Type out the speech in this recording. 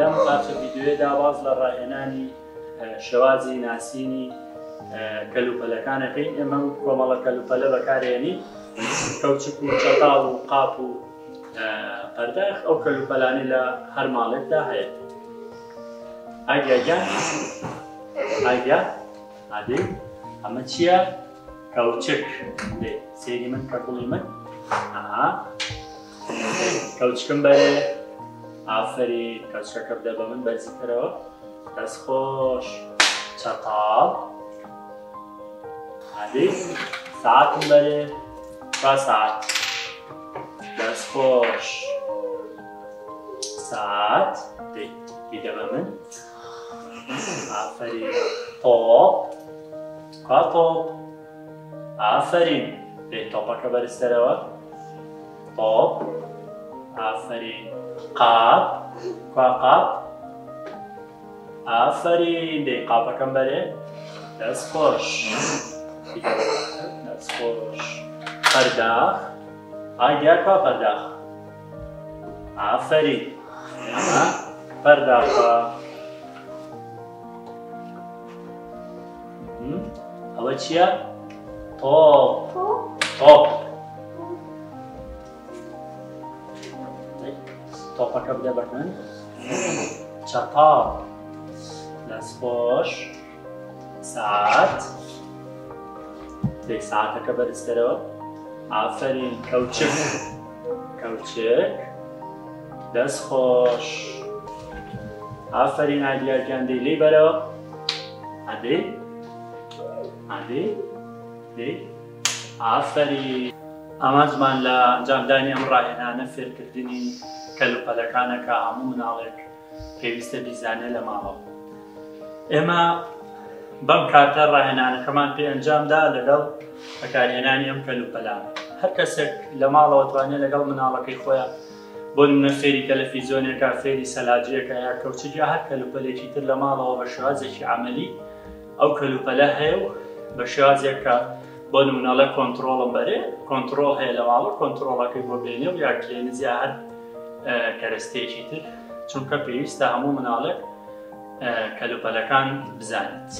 لەم باشە ڤیدیۆیەدا باز لە ڕاهێنانی شێوازی ناسینی کەلوپەلەکانەکەین. ئێمە کۆمەڵە کەلوپەلە بەکارهێنین، کەوچک و چەتاڵ و قاپ و پەرداخ ئەو کەلوپەلانەی لە هەر ماڵێکدا هەیە. ئاگیان ئاگیا عادی ئەمە چییە؟ کەوچک. دێ سێری من کە گوڵی من کەوچکم بەرێ. ئافرین کەوچکەکە بدە بە من بەرزیکەرەوە. دەستخۆش. چەتاڵ عادی. ساعتم بەرێ. با ساعت. دەستخۆش. ساعت دێ بیدە بە من. ئافرین. تۆپ. کا تۆپ؟ ئافرین. دێ تۆپەکە بەرزترەوە. تۆپ. ئافرین. قاپ. کا قاپ؟ ئافرین. دێ قاپەکەم بەرێ. دەستخۆش. دەستخۆش. پەرداخ. ئاگیا کا پەرداخ؟ ئافرین. ئەمە پەرداخە. ئەوە چییە؟ تۆپ. تۆپ. تۆپەکە بدە بە من. چەتاڵ. دەستخۆش. ساعت. دێ ساعتەکە بەرزترەوە. ئافرین. کەوچک. کەوچک. دەستخۆش. ئافرین ئایدیارگیان دێ لێی بەرەوە. عادی. عادی. دێ ئافرین. ئامانجمان لە ئەنجامدانی ئەم ڕاهێنانە فێرکردنی کەلوپەلەکانەکە هەموو مناڵێک پێویستە بیزانێ لە ماڵەوە. ئێمە بەم کاتە ڕاهێنانەکەمان پێ ئەنجامدا لەگەڵ بەکارهێنانی ئەم کەلوپەلانە. هەر کەسێک لە ماڵەوە توانێت لەگەڵ مناڵەکەی خۆیان بۆ نمونە فێری تەلەڤیزۆنێکە، فێری سەلاجەیەکە یا کەوچک یا هەر کەلوپەلێکی تر لە ماڵەوە بە شێوازێکی عەمەلی ئەو کەلوپەلە هەیە و بە شێوازێک کە بۆ نمونەڵە کۆنتڕۆڵم بەرێ، کۆنتڕۆڵ هەیە لە ماڵە، کۆنتڕۆڵەکەی بۆ بێنێ و یا کلێنز یا هەر کەرەستەیەکی تر، چونکە پێویستە هەموو مناڵێک کەلوپەلەکان بزانێت.